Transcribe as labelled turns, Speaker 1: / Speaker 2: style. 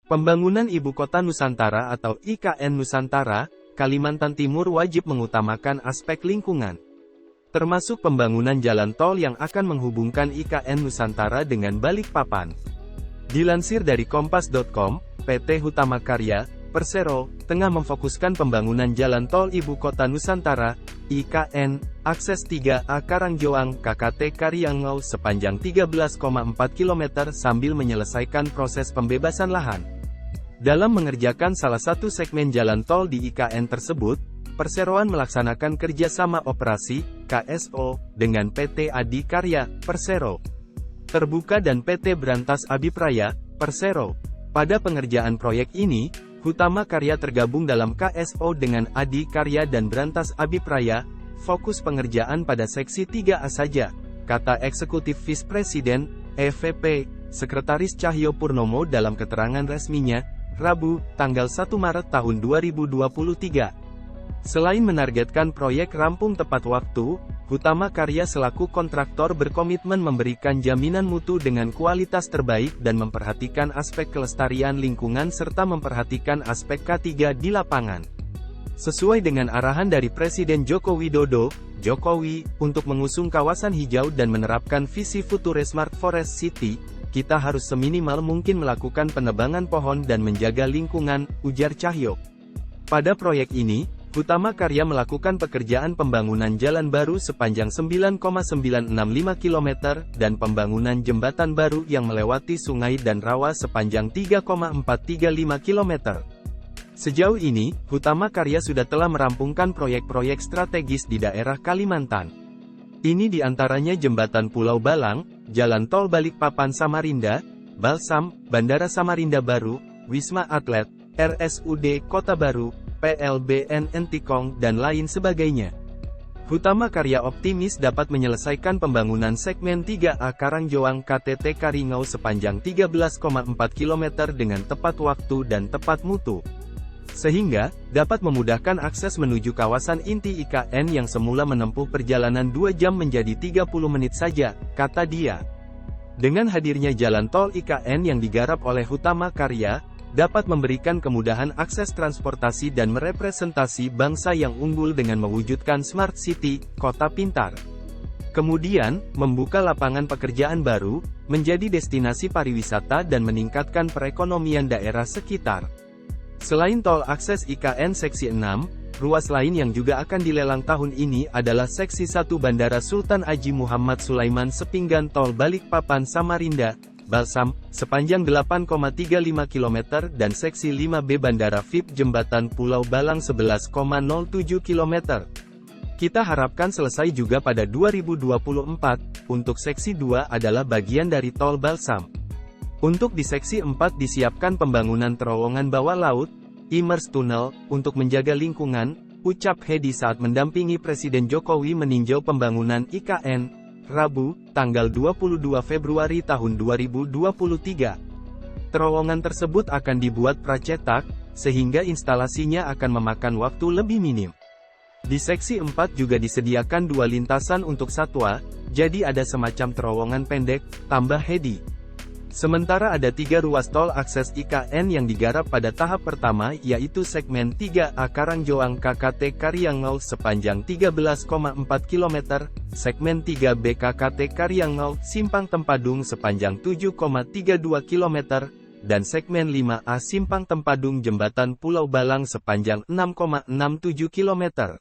Speaker 1: Pembangunan Ibu Kota Nusantara atau IKN Nusantara, Kalimantan Timur wajib mengutamakan aspek lingkungan. Termasuk pembangunan jalan tol yang akan menghubungkan IKN Nusantara dengan Balikpapan. Dilansir dari Kompas.com, PT Hutama Karya, Persero, tengah memfokuskan pembangunan jalan tol Ibu Kota Nusantara, IKN, akses 3A Karangjoang, KKT Karyangau sepanjang 13,4 km sambil menyelesaikan proses pembebasan lahan. Dalam mengerjakan salah satu segmen jalan tol di IKN tersebut, Perseroan melaksanakan kerjasama operasi, KSO, dengan PT Adi Karya, Persero Terbuka dan PT Brantas Abipraya, Persero. Pada pengerjaan proyek ini, Hutama Karya tergabung dalam KSO dengan Adi Karya dan Brantas Abipraya, fokus pengerjaan pada seksi 3A saja, kata Eksekutif Vice Presiden, EVP, Sekretaris Cahyo Purnomo dalam keterangan resminya, Rabu, tanggal 1 Maret tahun 2023. Selain menargetkan proyek rampung tepat waktu, Hutama Karya selaku kontraktor berkomitmen memberikan jaminan mutu dengan kualitas terbaik dan memperhatikan aspek kelestarian lingkungan serta memperhatikan aspek K3 di lapangan. Sesuai dengan arahan dari Presiden Joko Widodo, Jokowi, untuk mengusung kawasan hijau dan menerapkan visi Future Smart Forest City, kita harus seminimal mungkin melakukan penebangan pohon dan menjaga lingkungan, ujar Cahyo. Pada proyek ini, Hutama Karya melakukan pekerjaan pembangunan jalan baru sepanjang 9,965 km, dan pembangunan jembatan baru yang melewati sungai dan rawa sepanjang 3,435 km. Sejauh ini, Hutama Karya sudah telah merampungkan proyek-proyek strategis di daerah Kalimantan. Ini diantaranya Jembatan Pulau Balang, Jalan Tol Balikpapan Samarinda, Balsam, Bandara Samarinda Baru, Wisma Atlet, RSUD Kota Baru, PLBN Entikong, dan lain sebagainya. Hutama Karya optimis dapat menyelesaikan pembangunan segmen 3A Karangjoang KTT Karingau sepanjang 13,4 km dengan tepat waktu dan tepat mutu, sehingga dapat memudahkan akses menuju kawasan inti IKN yang semula menempuh perjalanan 2 jam menjadi 30 menit saja, kata dia. Dengan hadirnya jalan tol IKN yang digarap oleh Hutama Karya, dapat memberikan kemudahan akses transportasi dan merepresentasi bangsa yang unggul dengan mewujudkan Smart City, kota pintar. Kemudian, membuka lapangan pekerjaan baru, menjadi destinasi pariwisata dan meningkatkan perekonomian daerah sekitar. Selain tol akses IKN Seksi 6, ruas lain yang juga akan dilelang tahun ini adalah Seksi 1 Bandara Sultan Haji Muhammad Sulaiman Sepinggan Tol Balikpapan Samarinda, Balsam, sepanjang 8,35 km dan Seksi 5B Bandara VIP Jembatan Pulau Balang 11,07 km. Kita harapkan selesai juga pada 2024, untuk Seksi 2 adalah bagian dari Tol Balsam. Untuk di Seksi 4 disiapkan pembangunan terowongan bawah laut, Imers Tunnel, untuk menjaga lingkungan, ucap Hedi saat mendampingi Presiden Jokowi meninjau pembangunan IKN, Rabu, tanggal 22 Februari tahun 2023. Terowongan tersebut akan dibuat pracetak, sehingga instalasinya akan memakan waktu lebih minim. Di Seksi 4 juga disediakan 2 lintasan untuk satwa, jadi ada semacam terowongan pendek, tambah Hedi. Sementara ada 3 ruas tol akses IKN yang digarap pada tahap pertama, yaitu segmen 3A Karangjoang KKT Karyangau sepanjang 13,4 km, segmen 3B KKT Karyangau Simpang Tempadung sepanjang 7,32 km, dan segmen 5A Simpang Tempadung Jembatan Pulau Balang sepanjang 6,67 km.